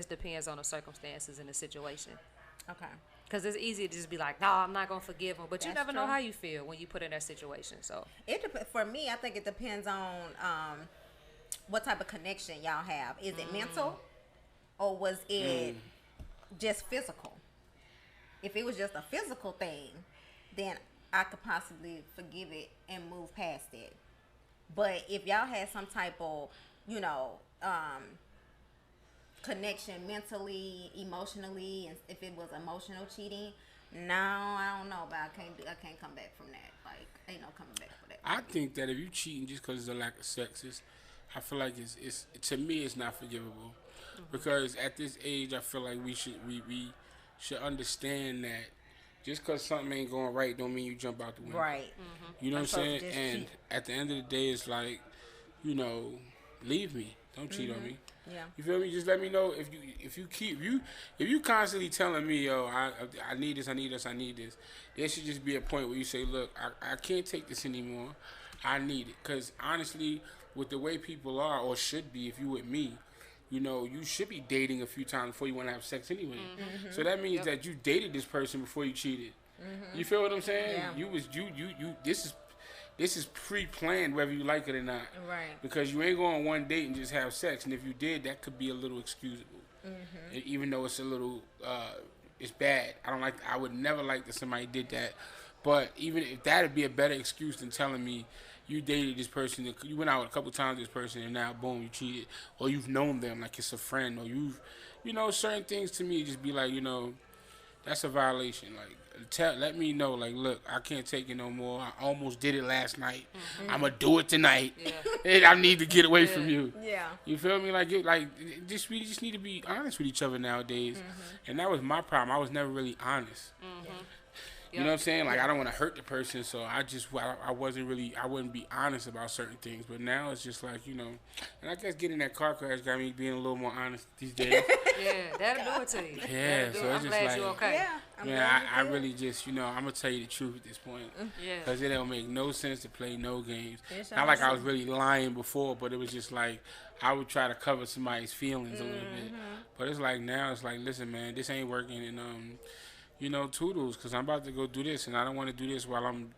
depends on the circumstances and the situation. Okay. Because it's easy to just be like, no, I'm not going to forgive him. But you That's never know true. how you feel when you put in that situation. So, For me, I think it depends on what type of connection y'all have. Is it mental or was it just physical? If it was just a physical thing, then I could possibly forgive it and move past it. But if y'all had some type of, you know, connection mentally, emotionally, and if it was emotional cheating, no, I don't know, but I can't come back from that. Like, ain't no coming back for that. I think that if you cheating just because of the lack of sex, I feel like it's to me it's not forgivable, because at this age I feel like we should understand that just because something ain't going right don't mean you jump out the window. Right. You know I'm what I'm supposed to saying? just And cheat. at the end of the day, it's like, you know, leave me. Don't cheat on me. Yeah. You feel me? Just let me know if you constantly telling me, yo, I need this, I need this, I need this. There should just be a point where you say, look, I can't take this anymore. I need it. Because honestly, with the way people are, or should be, if you with me, you know, you should be dating a few times before you want to have sex anyway. So that means that you dated this person before you cheated. You feel what I'm saying? Yeah. You was you. This is pre-planned, whether you like it or not. Right. Because you ain't going on one date and just have sex, and if you did, that could be a little excusable. Even though it's a little, it's bad. I would never like that somebody did that. But even if that'd be a better excuse than telling me you dated this person, you went out a couple times with this person, and now boom, you cheated, or you've known them like it's a friend, or certain things to me just be like, that's a violation. Like, let me know. Like, look, I can't take it no more. I almost did it last night. I'ma do it tonight. And I need to get away from you. Yeah. You feel me? We just need to be honest with each other nowadays. And that was my problem. I was never really honest. You know what I'm saying? Like, I don't want to hurt the person, so I wouldn't be honest about certain things. But now it's just like, and I guess getting that car crash got me being a little more honest these days. yeah, that'll do it to you. Yeah, That'll do so it. it's I'm just glad like, you're okay. Yeah. I'm man, glad I you did. really just, I'm going to tell you the truth at this point. Yeah. Because it don't make no sense to play no games. Yes, Not like I was do. really lying before, but it was just like I would try to cover somebody's feelings a little bit. But it's like now, it's like, listen, man, this ain't working. And, toodles, because I'm about to go do this, and I don't want to do this while I'm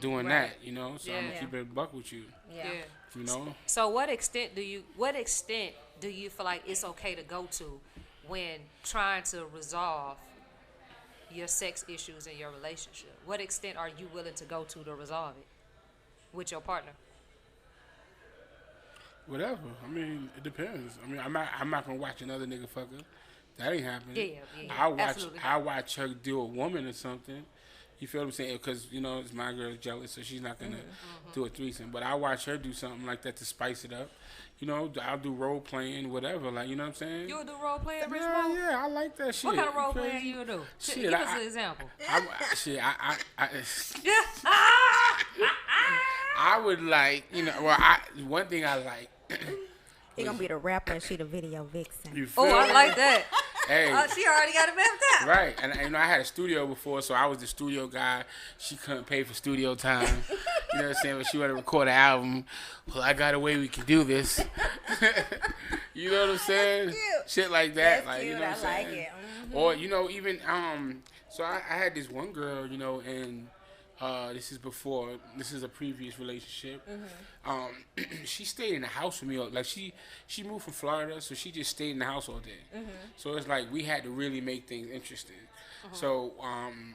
doing Right. that, So I'm going Yeah. to keep it a buck with you, Yeah. So what extent do you feel like it's okay to go to when trying to resolve your sex issues in your relationship? What extent are you willing to go to resolve it with your partner? whatever. I mean, it depends. I mean, I'm not going to watch another nigga fuck her. That ain't happening. Yeah. Absolutely. I watch her do a woman or something. You feel what I'm saying? Because, it's my girl jealous, so she's not going to do a threesome. But I watch her do something like that to spice it up. I'll do role playing, whatever. Like, you know what I'm saying? You would do role playing, Rich Yeah, Mo? yeah, I like that shit. What kind of role You playing crazy? you would do? Shit, Give us an example. I would like, one thing I like. He gonna be the rapper and she the video vixen. You feel Oh, I me? like that. Hey. She already got it mapped out. Right, and I had a studio before, so I was the studio guy. She couldn't pay for studio time. You know what I'm saying? But she wanted to record an album. Well, I got a way we can do this. You know what I'm saying? cute. Shit like that. That's like cute. you know what I'm I like saying? it. Or even so I had this one girl, and this is a previous relationship. She stayed in the house with me. Like she moved from Florida, so she just stayed in the house all day. So it's like we had to really make things interesting. So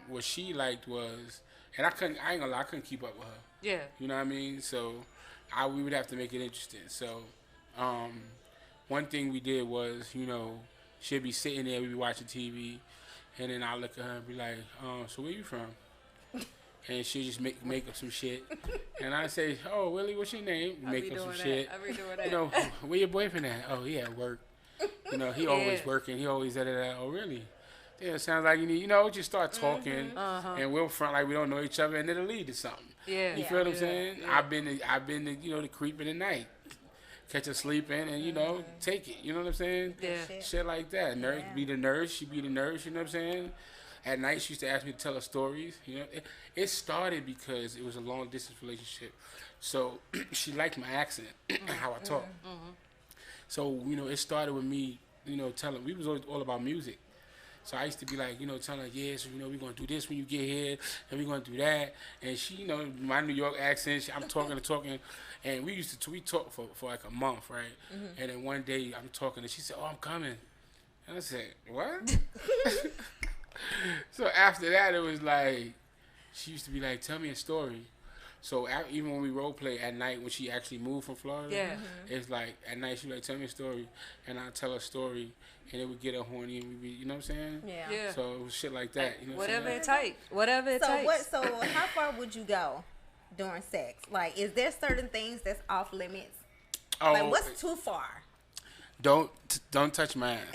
what she liked was, and I ain't gonna lie, I couldn't keep up with her. Yeah. You know what I mean? So we would have to make it interesting. So one thing we did was, she'd be sitting there, we'd be watching TV, and then I look at her and be like, so where you from? And she just make up some shit. And I say, oh, Willie, what's your name? Make up some shit. I be doing that. Where your boyfriend at? Oh, he at work. He always working. He always da. Oh, really? Yeah, it sounds like you need, just start talking. And we'll front like we don't know each other, and it'll lead to something. Yeah. You feel what I'm saying? Yeah. I've been the creep in the night. Catch her sleeping and, take it. You know what I'm saying? Yeah. Shit like that. Nurse be the nurse. She be the nurse. You know what I'm saying? At night, she used to ask me to tell her stories. It started because it was a long distance relationship. So she liked my accent, how I talk. So, it started with me tell her we was always all about music. So I used to be like, telling her, yeah, so we're gonna do this when you get here, and we're gonna do that. And she, my New York accent, I'm talking, and we talked for like a month, right? And then one day I'm talking, and she said, "Oh, I'm coming," and I said, "What?" So after that, it was like she used to be like, "Tell me a story." So even when we role play at night, when she actually moved from Florida, Yeah. it's like at night she'd be like, "Tell me a story," and I'll tell her a story, and it would get her horny, and we be, you know what I'm saying? Yeah. Yeah. So it was shit like that. You know what Whatever I'm it saying? takes. Whatever it takes. So how far would you go during sex? Like, is there certain things that's off limits? Oh, Like, what's too far? don't touch my ass.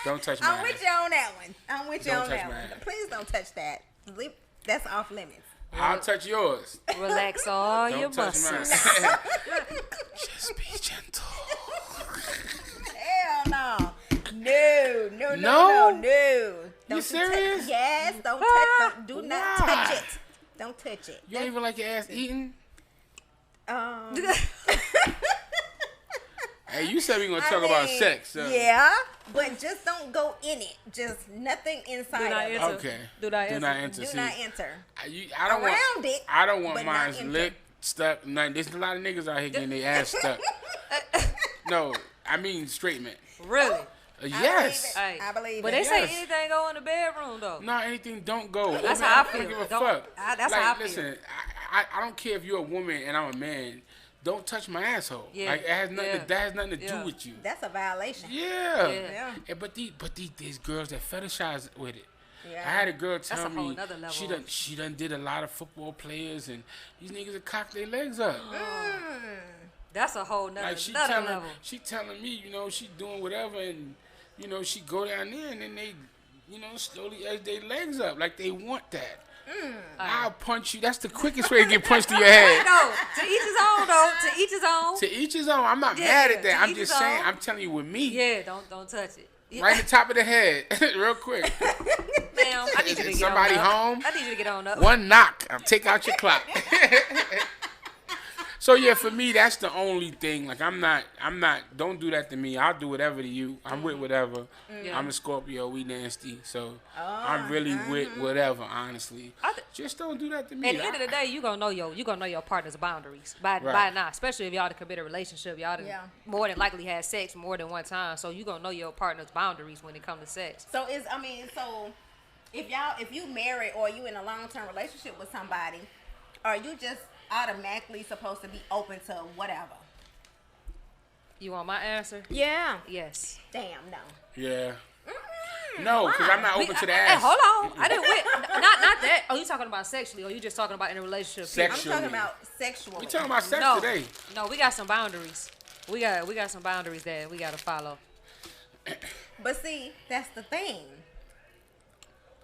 Don't touch my I'm ass. with you on that one. I'm with you Don't on touch that my one. ass. Please don't touch that. That's off limits. I'll touch yours. Relax all your Don't touch mine. muscles. Just be gentle. Hell no. No. No? Don't serious? Yes. Don't touch. Do not Why? touch it. Don't touch it. You don't even like your ass eaten? Hey, you said we gonna talk about sex. So. Yeah, but just don't go in it. Just nothing Do inside not of it. enter. Okay. Do not Do enter. not enter. Do See, not enter. I don't Around want, it, I don't want but not mine enter. licked, stuck. Nothing. There's a lot of niggas out here getting their ass stuck. No, I mean straight man. Really? Yes. Hey. I believe But it. they say Yes. anything go in the bedroom though. No, anything don't go. That's Man, how I don't feel. give a Don't- fuck. that's how I feel. Listen, I don't care if you're a woman and I'm a man. Don't touch my asshole. Yeah. Like it has nothing. Yeah. That has nothing to Yeah. do with you. That's a violation. Yeah. Yeah. And but these girls that fetishize with it. Yeah. I had a girl tell a whole me nother level she of- done did a lot of football players and these niggas have cocked their legs up. That's a whole nother, Like another level. she telling me, she doing whatever and she go down there and then they, slowly edge their legs up like they want that. I'll punch you. That's the quickest way to get punched to your head. No, to each his own though. To each his own. To each his own. I'm not Yeah, mad at to that. I'm each just his saying. own. I'm telling you, with me, Yeah, don't touch it. Yeah. right in the top of the head, real quick. Ma'am, I need you to Is get somebody on up. home? I need you to get on up. One knock, I'll take out your clock. So yeah, for me, that's the only thing. Like I'm not. Don't do that to me. I'll do whatever to you. I'm with whatever. Yeah. I'm a Scorpio. We nasty. So I'm really with whatever. Honestly, just don't do that to me. At the end of the day, you gonna know your partner's boundaries by now. Especially if y'all to commit a relationship, y'all done more than likely had sex more than one time. So you gonna know your partner's boundaries when it comes to sex. So if you married or you in a long-term relationship with somebody, are you just automatically supposed to be open to whatever? You want my answer? Yeah. Yes. Damn, no. Yeah. No, because I'm not open to the Hey, ass. hold on. I didn't wait. Not that. Oh, you talking about sexually, or you just talking about in a relationship? period? I'm Sexually. talking about sexually. We talking about sex No, today. no, we got some boundaries. We got some boundaries that we gotta follow. But see, that's the thing.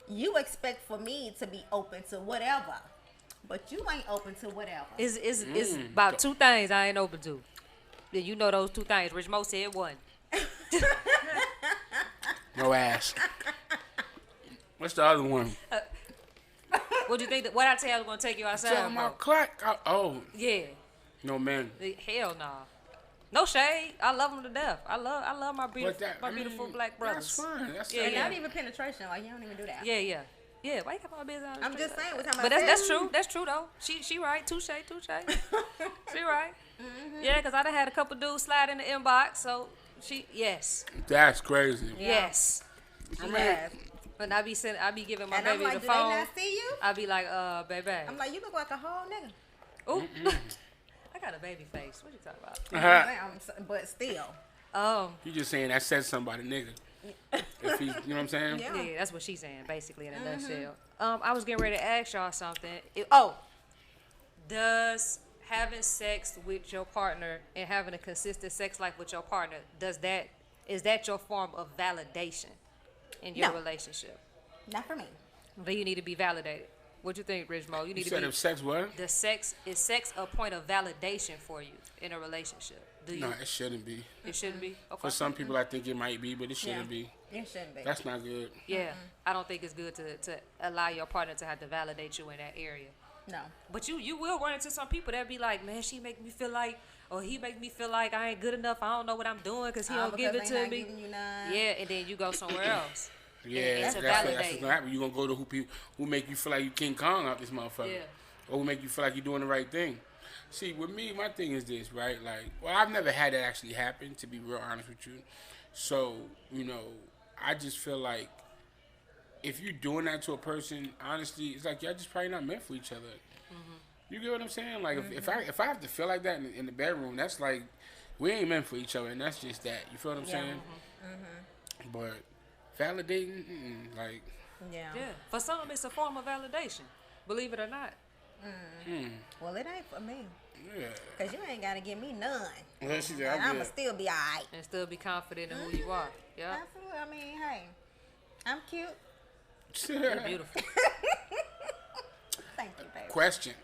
You expect for me to be open to whatever, but you ain't open to whatever. It's about two things I ain't open to. Yeah, you know those two things. Rich Mo said one. No ass. What's the other one? What do you think? What I tell you I was gonna take you outside? Talking bro? about crack. Oh, Yeah. no man. Hell no. No shade. I love them to death. I love my But beautiful, that, my beautiful black That's brothers. fine. That's Yeah, And yeah. not even penetration. Like, you don't even do that. Yeah. Why you got my business? I'm just saying, we're talking But about that's sex. true. That's true though. She right. Touche. She right. Yeah, because I done had a couple dudes slide in the inbox. So yes. That's crazy. Yes. I'm like, But I be giving my and I'm baby like, the do they phone. not see you? I be like, baby. I'm like, you look like a whole nigga. Ooh. I got a baby face. What you talking about? But still. You just saying that says somebody, nigga. If he, you know what I'm saying? Yeah. Yeah, that's what she's saying, basically, in a nutshell. I was getting ready to ask y'all something. Does having sex with your partner and having a consistent sex life with your partner, is that your form of validation in your No. relationship? Not for me. Do you need to be validated? What you think, Rich Mo? You You need to said be. if sex what? Is sex a point of validation for you in a relationship? Do you? No, it shouldn't be. It shouldn't be. Okay. For some people, I think it might be, but it shouldn't be. It shouldn't be. That's not good. Yeah, I don't think it's good to allow your partner to have to validate you in that area. No. But you will run into some people that be like, man, she make me feel like, or he make me feel like I ain't good enough. I don't know what I'm doing because he don't give it Because to they not me. giving you none. Yeah, and then you go somewhere else. Yeah, to that's validate. what's gonna happen. You gonna go to who make you feel like you King Kong out this motherfucker, Yeah. or who make you feel like you're doing the right thing. See, with me, my thing is this, right? Like, well, I've never had that actually happen, to be real honest with you. So, I just feel like if you're doing that to a person, honestly, it's like y'all just probably not meant for each other. You get what I'm saying? Like, if I have to feel like that in the bedroom, that's like we ain't meant for each other, and that's just that. You feel what I'm saying? But validating, like, Yeah. Yeah. For some, it's a form of validation. Believe it or not. Well, it ain't for me. yeah. Because you ain't got to give me none. Well, she said, And I'm I'm going good. to still be all right. And still be confident in who you are. Yeah. Absolutely. I mean, hey, I'm cute. You're beautiful. Thank you, baby. Question: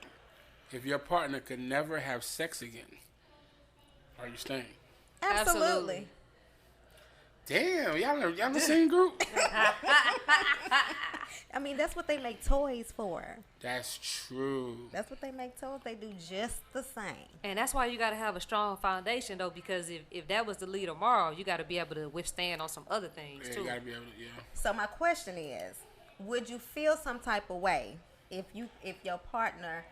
if your partner could never have sex again, are you staying? Absolutely. Damn, y'all in the same group? I mean, that's what they make toys for. That's true. That's what they make toys. They do just the same. And that's why you got to have a strong foundation, though, because if that was the lead tomorrow, you got to be able to withstand on some other things, Yeah, too. you gotta be able to, yeah. So my question is, would you feel some type of way if your partner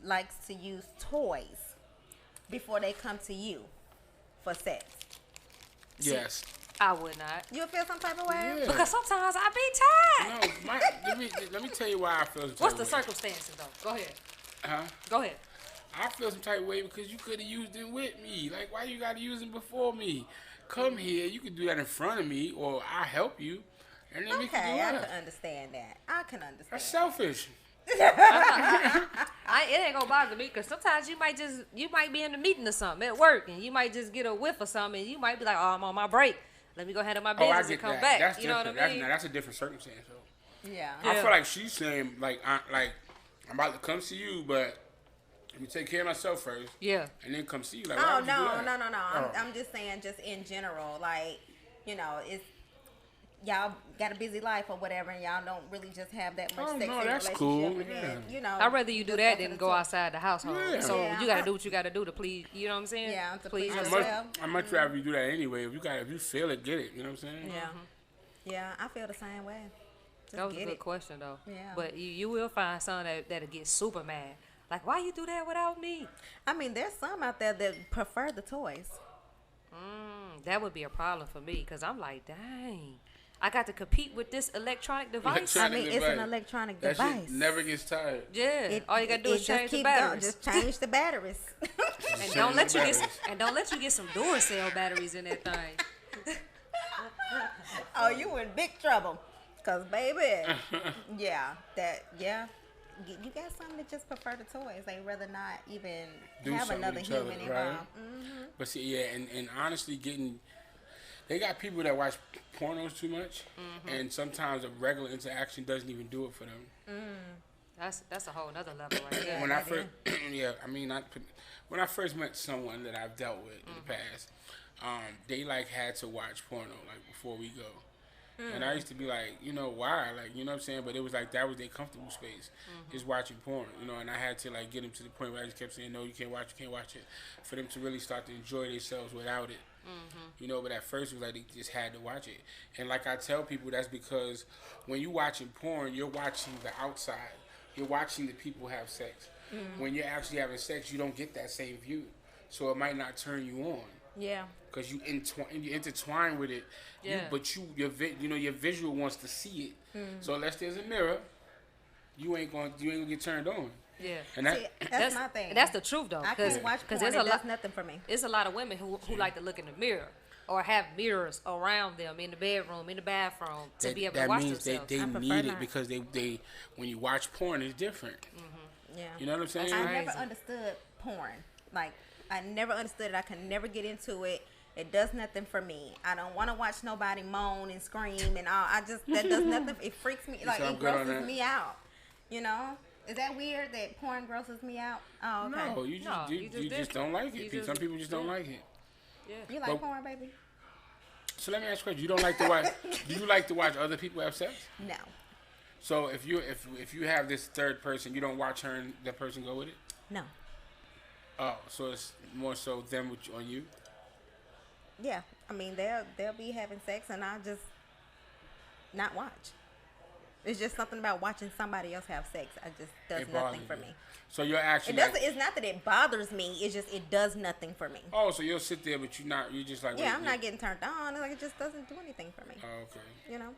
likes to use toys before they come to you for sex? Yes. I would not. You'll feel some type of way? Yeah. Because sometimes I be tired. No, let me tell you why I feel some type What's of the way. circumstances, though? Go ahead. Huh? Go ahead. I feel some type of way because you could have used them with me. Like, why you gotta use them before me? Come here. You can do that in front of me, or I'll help you, and then we can Okay, do I that. can understand that. I can understand. That's selfish. It ain't gonna bother me because sometimes you might be in the meeting or something at work and you might just get a whiff or something and you might be like, oh, I'm on my break. Let me go handle my Oh, I business get and come that. back. That's You know different. what I mean? That's a different circumstance, though. Yeah. I Yeah. feel like she's saying, like, I'm about to come see you, but let me take care of myself first, Yeah. and then come see you. Like, why Oh would you do no. that? Oh. I'm just saying, just in general, like, it's y'all got a busy life or whatever, and y'all don't really just have that much Oh, sex no, in a that's relationship. cool, And then, yeah. I'd rather you do just that for than the go two. outside the household. Yeah. So Yeah. you gotta do what you gotta do to please. You know what I'm saying? Yeah, to please please I'd yourself. yourself. much rather you do that anyway. If you feel it, get it. You know what I'm saying? Yeah. Yeah, I feel the same way. Just That was a get good it. question though. Yeah. But you will find some that'll get super mad. Like, why you do that without me? I mean, there's some out there that prefer the toys. That would be a problem for me because I'm like, dang, I got to compete with this electronic device. I mean, it's an electronic That device. shit never gets tired. Yeah. All you gotta do is just change the keep going. batteries. Just change the batteries. And don't let you get some Duracell batteries in that thing. Oh, you in big trouble. Cause baby, you got some that just prefer the toys. They rather not even Do have something another with each other, human right? involved. But see, yeah, and honestly, they got people that watch pornos too much, and sometimes a regular interaction doesn't even do it for them. That's a whole nother level right there. When I first, when I first met someone that I've dealt with in the past, they like had to watch porno like before we go. And I used to be like, why? Like, you know what I'm saying? But it was like that was their comfortable space, is watching porn, and I had to like get them to the point where I just kept saying, no, you can't watch it, for them to really start to enjoy themselves without it. But at first it was like they just had to watch it. And like I tell people, that's because when you're watching porn, you're watching the outside. You're watching the people have sex. When you're actually having sex, you don't get that same view. So it might not turn you on. Yeah. Because you intertwine with it, Yeah. your visual wants to see it. So unless there's a mirror, you ain't gonna get turned on. Yeah. And that, See, that's my thing. And that's the truth though. I can't watch porn. It does nothing for me. There's a lot of women who like to look in the mirror or have mirrors around them in the bedroom, in the bathroom to be able to watch means themselves. they I prefer need it not. because they when you watch porn, it's different. Yeah. You know what I'm saying? That's I right. never Crazy. understood porn. Like, I never understood it. I can never get into it. It does nothing for me. I don't want to watch nobody moan and scream and all. That does nothing. It freaks me. Like, sound it good on grosses that. me out. Is that weird that porn grosses me out? Oh, okay. No, you just different. don't like You it. just- Some people just don't like it. Yeah. You like But- porn, baby? So let me ask you a question. You don't like to watch? Do you like to watch other people have sex? No. So if you have this third person, you don't watch her and that person go with it? No. Oh, so it's more so them with on you. Yeah, I mean they'll be having sex and I'll just not watch. It's just something about watching somebody else have sex. I just does It nothing bothers for you. me. So you're actually It doesn't. It's not that it bothers me. It's just it does nothing for me. oh, so you'll sit there, but you're not. You're just like. Yeah, wait, I'm not getting turned on. Like it just doesn't do anything for me. Oh, okay. You know.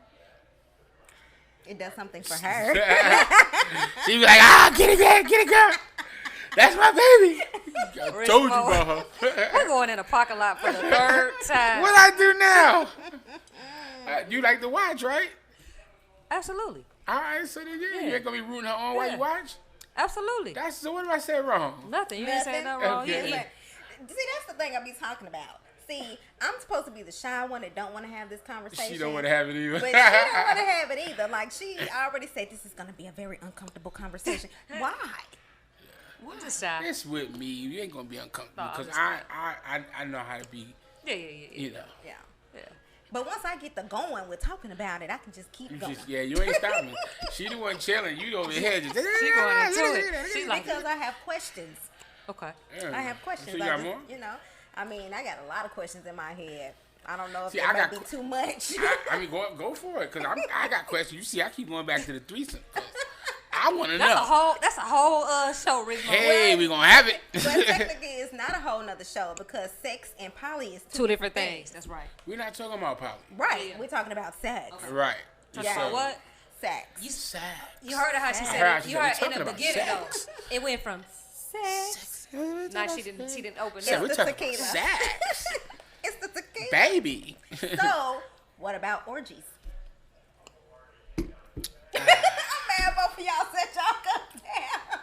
It does something for her. She be like, get it, girl. That's my baby. I told you about her. We're going in a parking lot for the third time. What I do now? You like to watch, right? Absolutely. All right, so then you ain't gonna be rooting her on while you Yeah. watch. Absolutely. That's so. What did I say wrong? Nothing. You didn't say nothing wrong. Okay. You Like, see, that's the thing I be talking about. See, I'm supposed to be the shy one that don't want to have this conversation. She don't want to have it either. But she don't want to have it either. Like, she already said this is going to be a very uncomfortable conversation. Why? I'm just shy. It's with me. You ain't gonna be uncomfortable No, I'm because just- I know how to be. Yeah. You know. Yeah. Yeah. But once I get the going with talking about it, I can just keep You going. just you ain't stopping. She the one chilling. You over here just. She going into it. She like, Because I have questions. okay. I have questions. So you I got just, more? You know, I mean, I got a lot of questions in my head. I don't know if See, it I might got be que- too much. I mean, go for it, cause I got questions. You see, I keep going back to the threesome. 'Cause I want to That's know. a whole show, Rick. Hey, we gonna have it. But technically, it's not a whole nother show because sex and poly is Two different things. That's right. We're not talking about poly. Right. Yeah. We're talking about sex. Right. Yeah. So what? Sex. Sad. You heard her how she I said heard how it. she You said heard we're in the talking about beginning sex. though. It went from sex. nah, she didn't open Said it. we're the talking tequila. about sex, It's the tequila. baby. So, what about orgies? I'm mad both of y'all said y'all come down.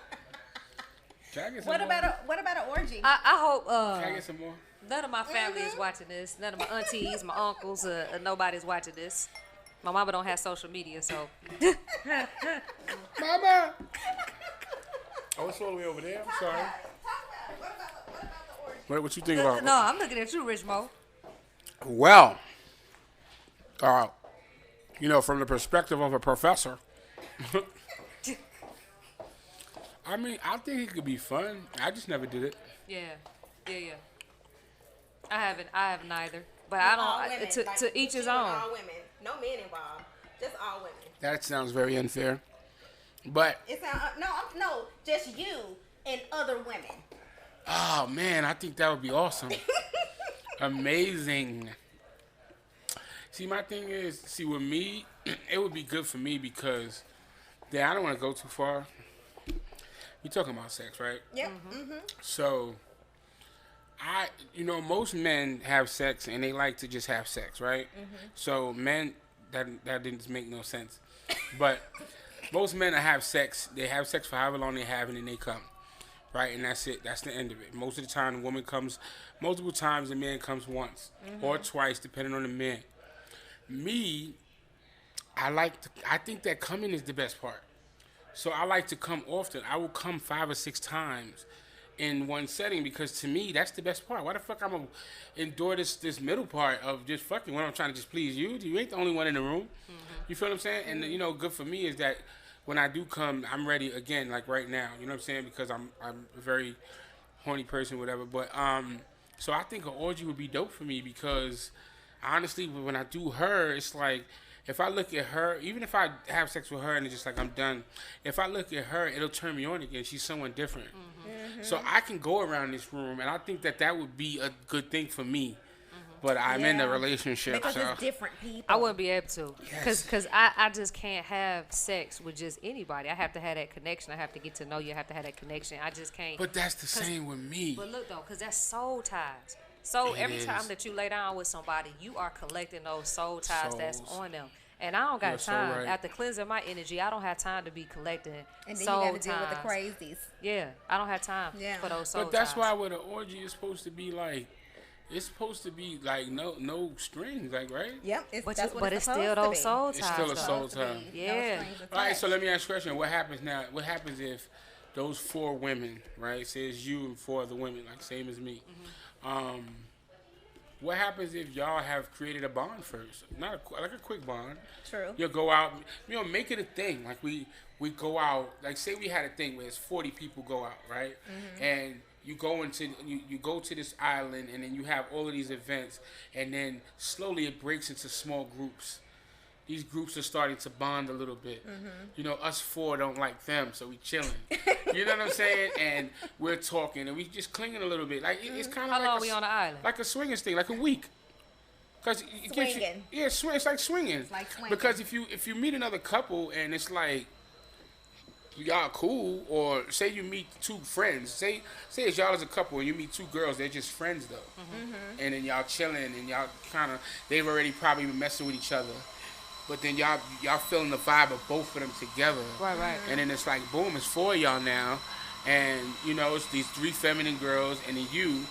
Can I get some What more? about an orgy? I hope Can I get some more? none of my family is watching this. None of my aunties, my uncles, nobody's watching this. My mama don't have social media, so Mama. Oh, it's all the way over there. I'm sorry. What about the orgy? What you think about? no, I'm looking at you, Rich Mo. Well, from the perspective of a professor, I mean, I think it could be fun. I just never did it. Yeah. I have neither, but I All don't. women, To, like, to each his you and own. All women, no men involved, just all women. That sounds very unfair. But, It's no, just you and other women. oh, man, I think that would be awesome. Amazing. See, my thing is, with me, it would be good for me because then I don't want to go too far. You're talking about sex, right? Yep. So, most men have sex and they like to just have sex, right? So, men, that didn't make no sense. But most men that have sex, they have sex for however long they have and then they come, right? And that's it. That's the end of it. Most of the time, the woman comes multiple times, the man comes once or twice, depending on the man. Me, I think that coming is the best part. So I like to come often. I will come 5 or 6 times in one setting because to me that's the best part. Why the fuck I'm gonna endure this middle part of just fucking when I'm trying to just please you? You ain't the only one in the room. You feel what I'm saying? And good for me is that when I do come, I'm ready again, like right now. You know what I'm saying? Because I'm a very horny person, whatever. But so I think an orgy would be dope for me because honestly, when I do her, it's like. If I look at her, even if I have sex with her and it's just like I'm done, if I look at her, it'll turn me on again. She's someone different. So I can go around this room, and I think that would be a good thing for me. But I'm in a Yeah. relationship, Because so it's different people. I wouldn't be able to, Yes. cause I just can't have sex with just anybody. I have to have that connection. I have to get to know you. I have to have that connection. I just can't. But that's the same with me. But look though, cause that's soul ties. So It every is. time that you lay down with somebody, you are collecting those soul ties that's Souls. on them. And I don't got You're so time. right. After cleansing my energy, I don't have time to be collecting And then soul you got to deal with the ties. crazies. Yeah, I don't have time Yeah. for those soul But that's ties. why with an orgy, it's supposed to be like, no strings, like, right? Yep. But, That's what but it's still those soul ties. It's still a though. soul tie. Yeah. All right, so let me ask you a question. What happens now? What happens if those 4 women, right? Say it's you and 4 other women, like same as me. What happens if y'all have created a bond first? Not like a quick bond. True. You'll go out, make it a thing. Like we go out. Like say we had a thing where it's 40 people go out, right? And you go to this island, and then you have all of these events, and then slowly it breaks into small groups. These groups are starting to bond a little bit. You know, us four don't like them, so we chilling. You know what I'm saying? And we're talking, and we just clinging a little bit. Like it's kind of How like long we on the island? like a swinging thing, like a week. Cause it gets you, Swinging. yeah, it's like swinging. It's like swinging. Because if you meet another couple and it's like y'all cool, or say you meet two friends, say it's y'all as a couple and you meet two girls, they're just friends though, and then y'all chilling and y'all kind of they've already probably been messing with each other, but then y'all feeling the vibe of both of them together, Right. and then it's like boom, it's four of y'all now, and you know it's these three feminine girls and then you,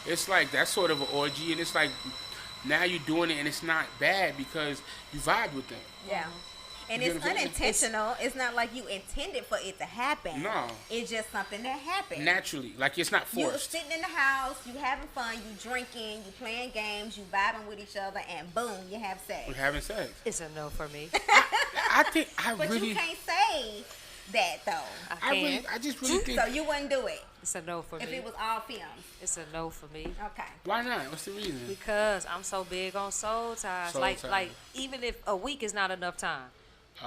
it's like that sort of an orgy, and it's like. Now you're doing it, and it's not bad because you vibe with them. Yeah. And You it's get what I'm saying? unintentional. It's not like you intended for it to happen. No. It's just something that happened. Naturally, like it's not You forced. sitting in the house, you having fun, you drinking, you playing games, you vibing with each other, and boom, you have sex. We're having sex. It's a no for me. I think I But really, you can't say that though. I just really think. So you wouldn't do it It's a no for if me. it was all films. It's a no for me. Okay. Why not? What's the reason? Because I'm so big on soul ties. Soul like ties. even if a week is not enough time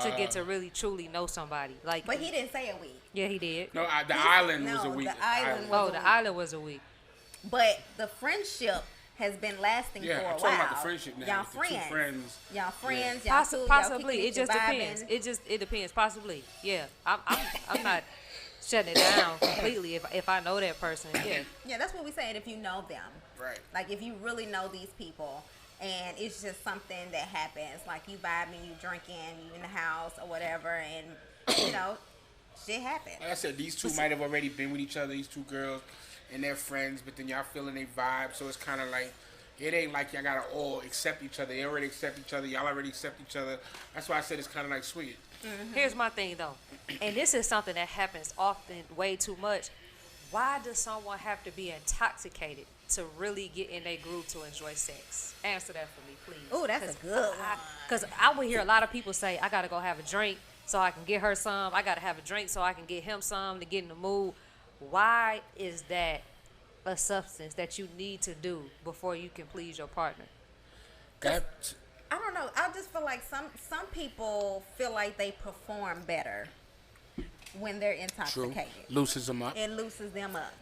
to get to really truly know somebody. Like But he didn't say a week. yeah, he did. No, the island was a no, week. the island was- Oh, a the week. island was a week. But the friendship has been lasting Yeah, for a I'm while. talking about the friendship now. Y'all The two friends. friends. Y'all friends. Yeah. Y'all cool. Y'all Possibly. kicking It just you vibing. depends. It depends. Possibly. Yeah. I'm not shutting it down completely if I know that person. Yeah. Yeah, that's what we saying. If you know them, Right. like if you really know these people, and it's just something that happens, like you vibing, you drinking, you in the house or whatever, and you know, shit happens. Like I said, these two might have already been with each other. These two girls, and they're friends. But then y'all feeling they vibe, so it's kind of like. It ain't like y'all gotta all accept each other. They already accept each other. Y'all already accept each other. That's why I said it's kind of like swinging. Here's my thing though, and this is something that happens often, way too much. Why does someone have to be intoxicated to really get in their groove to enjoy sex? Answer that for me, please. Ooh, that's a good one. Because I would hear a lot of people say, I gotta go have a drink so I can get her some. I gotta have a drink so I can get him some to get in the mood. Why is that a substance that you need to do before you can please your partner? That I don't know. I just feel like some people feel like they perform better when they're true intoxicated. loosens them up. It loosens them up.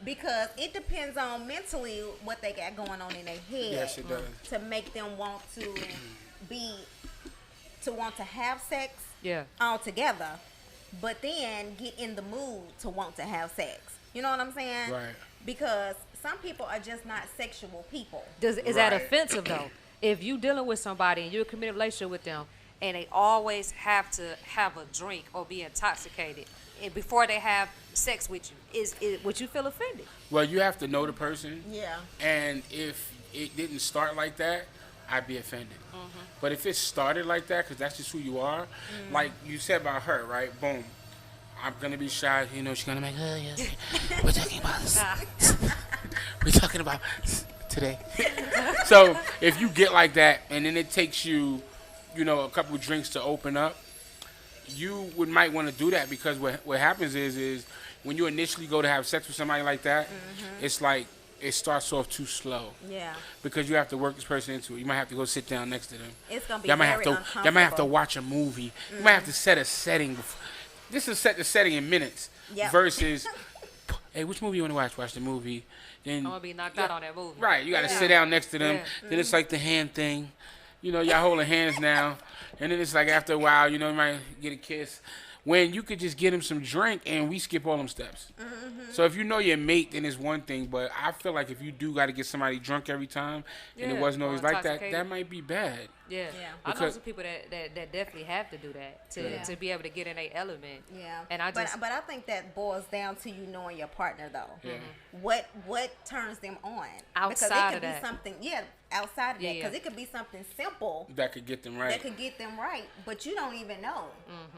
Because it depends on mentally what they got going on in their head. Yes, it does. To make them want to want to have sex Yeah. all together, but then get in the mood to want to have sex. You know what I'm saying? Right. Because some people are just not sexual people. Is that Right. offensive though? If you dealing with somebody and you're in a committed relationship with them, and they always have to have a drink or be intoxicated and before they have sex with you, would you feel offended? Well, you have to know the person. Yeah. And if it didn't start like that, I'd be offended. Mm-hmm. But if it started like that, because that's just who you are, like you said about her, right? Boom. I'm going to be shy. You know, she's going to make, yes. We're talking about this. We're talking about today. So if you get like that and then it takes you, you know, a couple of drinks to open up, you might want to do that because what happens is when you initially go to have sex with somebody like that, it's like it starts off too slow. Yeah. Because you have to work this person into it. You might have to go sit down next to them. It's gonna be Y'all might very have to. Y'all might have to uncomfortable. watch a movie. You might have to set a setting. This is set the setting in minutes. Yep. Versus, hey, which movie you want to watch? Watch the movie. Then I'm gonna be knocked out on that movie. right, you got to Yeah. sit down next to them. Yeah. Then it's like the hand thing. You know, y'all holding hands now. And then it's like after a while, you know, you might get a kiss. When you could just get him some drink and we skip all them steps. So if you know your mate, then it's one thing. But I feel like if you do got to get somebody drunk every time and it Yeah, wasn't or always like that, intoxicated. that might be bad. Yeah. Yeah. I know Because- some people that definitely have to do that to be able to get in their element. Yeah. And I just but I think that boils down to you knowing your partner though. Yeah. What turns them on? because Outside it could of be that. something outside of that, Yeah. because it could be something simple That could get them right. that could get them right, but you don't even know.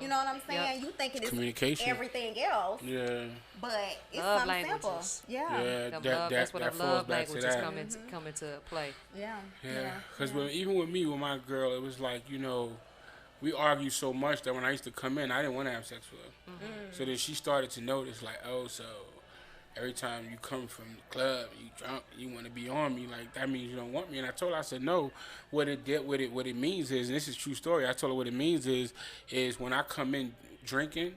You know what I'm saying? Yep. You thinking it's Communication. everything else, Yeah. but it's Love something simple. languages. Yeah. Yeah. them That, love, that, that's what that a falls love back to language is that. coming to play. Yeah. Yeah, because even with me, with my girl, it was like, you know, we argued so much that when I used to come in, I didn't want to have sex with her. So then she started to notice, like, oh, so every time you come from the club, you drunk, you want to be on me, like that means you don't want me. And I told her, I said, no, what it means is, and this is a true story, I told her what it means is when I come in drinking,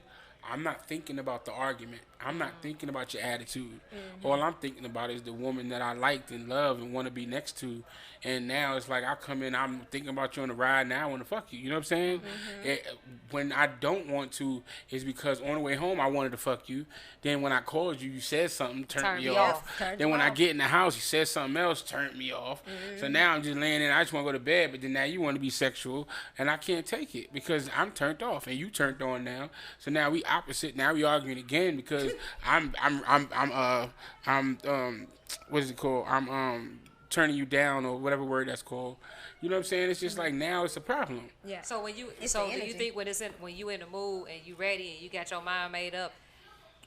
I'm not thinking about the argument. I'm not thinking about your attitude. All I'm thinking about is the woman that I liked and love and want to be next to. And now it's like I come in, I'm thinking about you on the ride now, I want to fuck you. You know what I'm saying? When I don't want to, is because on the way home I wanted to fuck you. Then when I called you, you said something, turned me off. Then when I get in the house, you said something else, turned me off. So now I'm just laying there, I just want to go to bed, but then now you want to be sexual, and I can't take it because I'm turned off and you turned on now. So now we opposite. Now we arguing again because I'm what is it called? I'm turning you down or whatever word that's called. You know what I'm saying? It's just like now it's a problem. Yeah. So when you It's so the do you energy. think when you in the mood and you ready and you got your mind made up,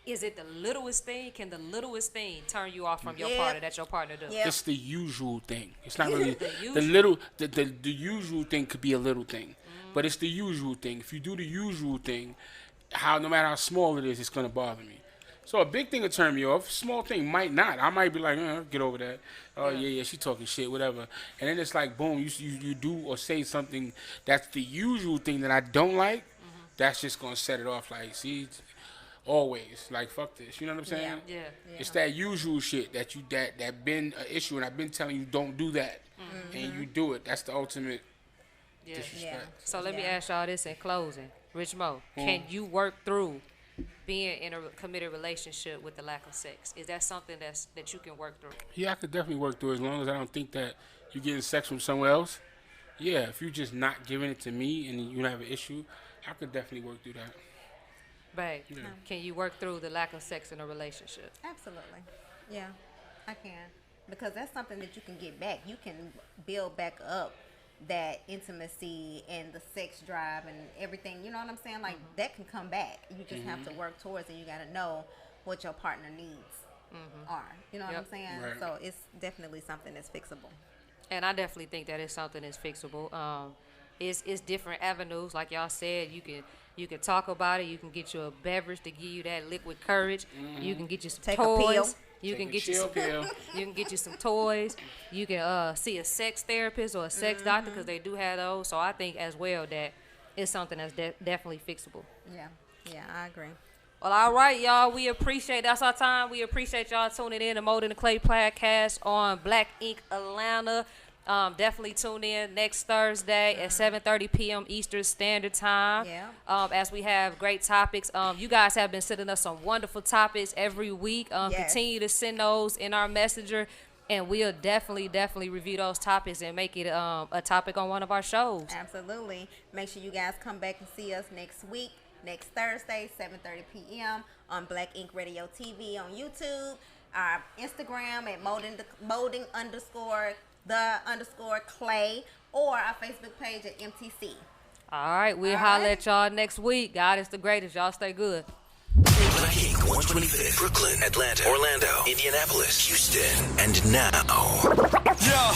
is it the littlest thing? Can the littlest thing turn you off from your Yeah. partner that your partner does? Yeah. It's the usual thing. It's not really the usual. usual thing could be a little thing, but it's the usual thing. If you do the usual thing, no matter how small it is, it's gonna bother me. So a big thing will turn me off. Small thing might not. I might be like, get over that. Oh yeah, she talking shit, whatever. And then it's like, boom, you do or say something that's the usual thing that I don't like. That's just gonna set it off. Like, see, always like fuck this. You know what I'm saying? Yeah. It's that usual shit that been an issue, and I've been telling you don't do that, and you do it. That's the ultimate Yeah. disrespect. So let me Yeah. ask y'all this in closing. Rich Mo, can you work through being in a committed relationship with the lack of sex? Is that something that you can work through? Yeah, I could definitely work through it as long as I don't think that you're getting sex from somewhere else. Yeah, if you're just not giving it to me and you have an issue, I could definitely work through that. Babe, can you work through the lack of sex in a relationship? Absolutely. Yeah, I can. Because that's something that you can get back. You can build back up that intimacy and the sex drive and everything. You know what I'm saying? Like, that can come back. You just have to work towards it. You got to know what your partner needs are. You know what I'm Yep. saying? Right. So it's definitely something that's fixable. And I definitely think that is something that's fixable. It's different avenues, like y'all said. You can talk about it. You can get you a beverage to give you that liquid courage. You can get you some Take a toys. pill. You Take can a get you chill some. pill. You can get you some toys. You can see a sex therapist or a sex doctor because they do have those. So I think as well that it's something that's definitely fixable. Yeah. Yeah, I agree. Well, all right, y'all. We appreciate that's our time. We appreciate y'all tuning in to Mold in the Clay podcast on Black Ink Atlanta. Definitely tune in next Thursday at 7:30 p.m. Eastern Standard Time. Yeah. As we have great topics. You guys have been sending us some wonderful topics every week. Yes. Continue to send those in our messenger, and we'll definitely review those topics and make it a topic on one of our shows. Absolutely. Make sure you guys come back and see us next week, next Thursday, 7:30 p.m. on Black Ink Radio TV on YouTube, our Instagram at molding_the_clay, or our Facebook page at MTC. All right, we'll All holler right. at y'all next week. God is the greatest. Y'all stay good. Black Ink 125th, Brooklyn, Atlanta, Orlando, Indianapolis, Houston, and now.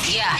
Yeah.